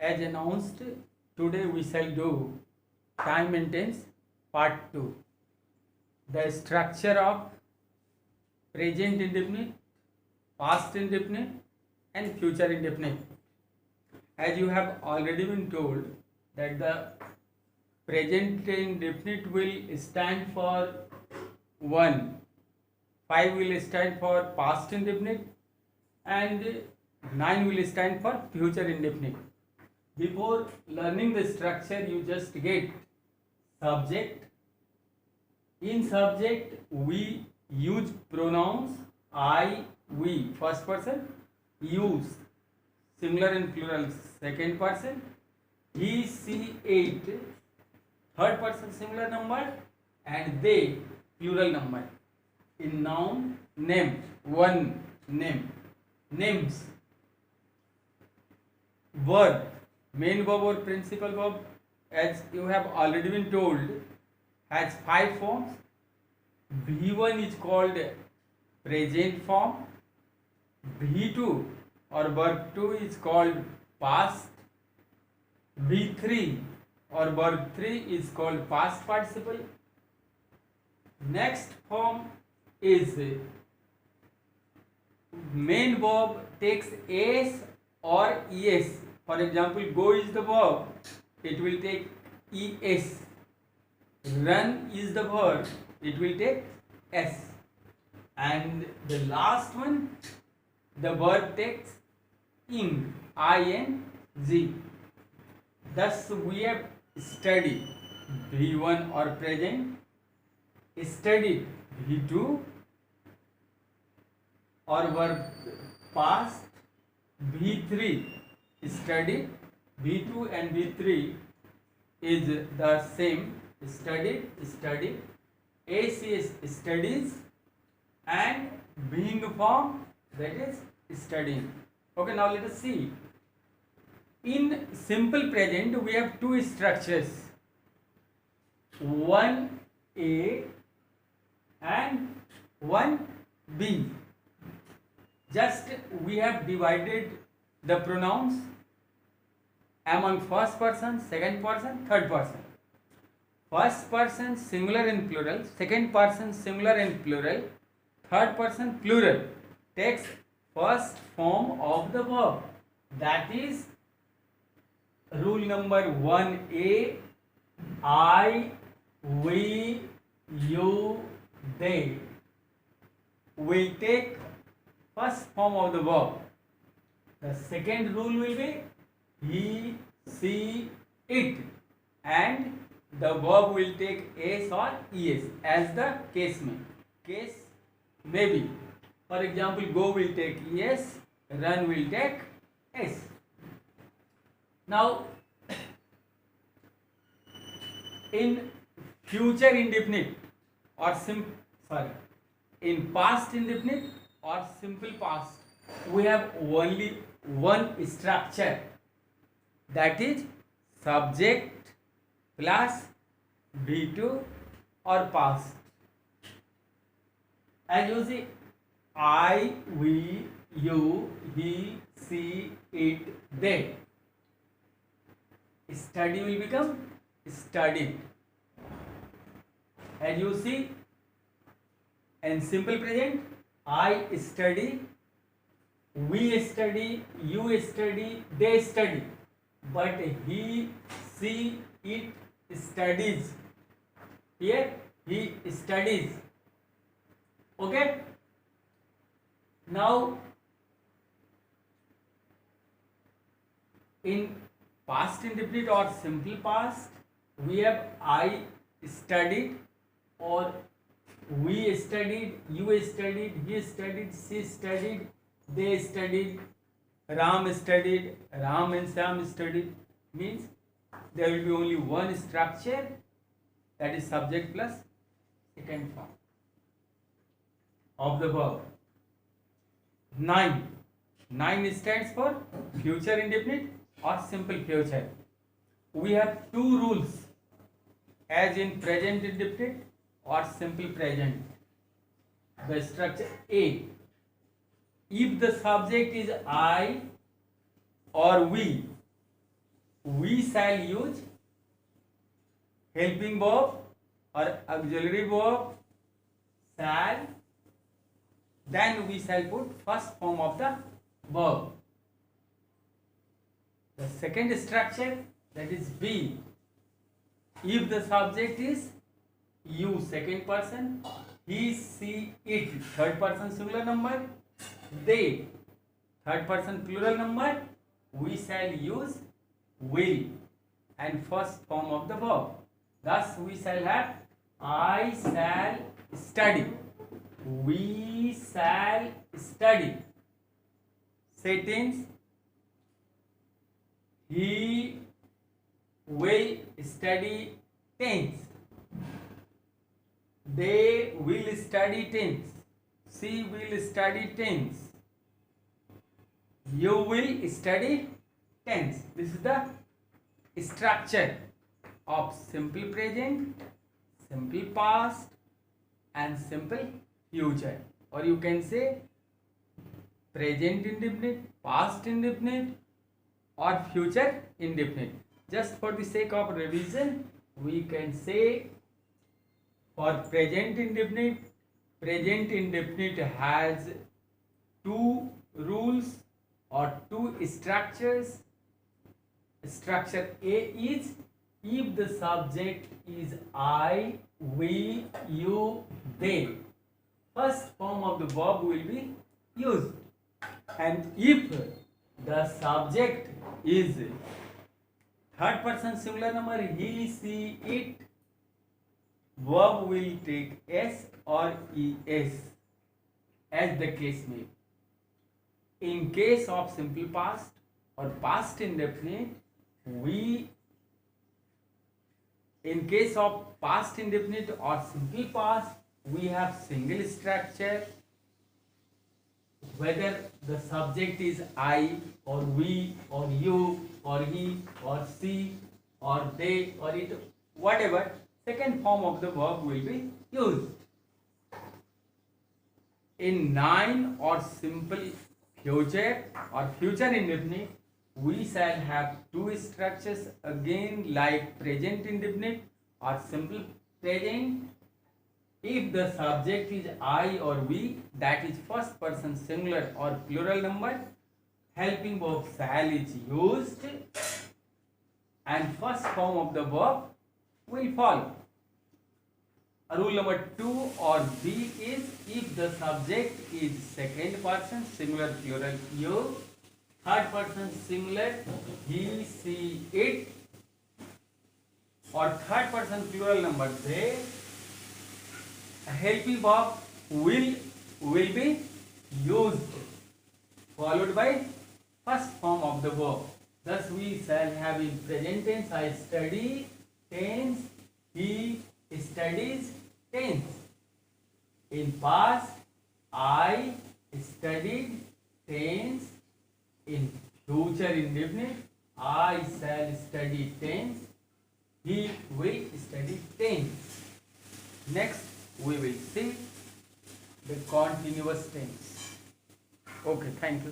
As announced, today we shall do time and tense part 2. The structure of present indefinite, past indefinite and future indefinite. As you have already been told that the present indefinite will stand for 1, 5 will stand for past indefinite and 9 will stand for future indefinite. Before learning the structure, you just get subject. In subject, we use pronouns I, we, first person, use singular and plural, second person, he, she, it, third person singular number, and they, plural number. In noun, name, one name, names. Verb, main verb or principal verb, as you have already been told, has 5 forms. V1 is called present form. V2 or verb 2 is called past. V3 or verb 3 is called past participle. Next form is main verb takes s or es. For example, go is the verb, it will take es. Run is the verb, it will take s. And the last one, the verb takes ing, ing. Thus we have studied V1 or present, studied V2 or verb past, V3 studied, V2 and V3 is the same, studied, ACS studies, and being form, that is studying. Okay, now let us see. In simple present, we have two structures, one A and one B. Just we have divided the pronouns among first person, second person, third person. First person singular and plural, second person singular and plural, third person plural takes first form of the verb. That is rule number 1A, I, we, you, they will take first form of the verb. The second rule will be he, she, it, and the verb will take s or es as the case may be. For example, go will take es, run will take s. Now, in future indefinite or in past indefinite or simple past, we have only one structure, that is subject plus V2 or past. As you see, I, we, you, he, she, it, they. Study will become studied. As you see, in simple present, I study, we study, you study, they study. But he, she, it studies. Here, he studies. Okay? Now, in past indefinite or simple past, we have I studied, or we studied, you studied, he studied, she studied, they studied, Ram studied, Ram and Sam studied. Means there will be only one structure, that is subject plus second form of the verb. 9. 9 stands for future indefinite or simple future. We have two rules, as in present indefinite or simple present. The structure A, if the subject is I or we, we shall use helping verb or auxiliary verb shall, then we shall put first form of the verb. The second structure, that is be. If the subject is you, second person, he, she, it, third person singular number, they, third person plural number, we shall use will and first form of the verb. Thus we shall have I shall study, we shall study. Sentence, he will study tense, they will study tense, she will study tense, you will study tense. This is the structure of simple present, simple past and simple future, or you can say present indefinite, past indefinite or future indefinite. Just for the sake of revision, we can say for present indefinite has two rules or two structures. Structure A is if the subject is I, we, you, they, first form of the verb will be used, and if the subject is third person singular number he, she, it, verb will take S or ES as the case may be. In case of simple past or past indefinite, in case of past indefinite or simple past, we have single structure. Whether the subject is I or we or you or he or she or they or it, whatever, second form of the verb will be used. In noun or simple future or future indefinite, we shall have two structures again like present indefinite or simple present. If the subject is I or we, that is first person singular or plural number, helping verb shall is used and first form of the verb will follow. Rule number 2 or B is if the subject is second person singular plural you, third person singular he, she, it, or third person plural number they, helping verb will be used followed by first form of the verb. Thus we shall have in present tense I study tense, he studies tense. In past I studied tense. In future indefinite I shall study tense, he will study tense. Next we will see the continuous tense. Okay, thank you.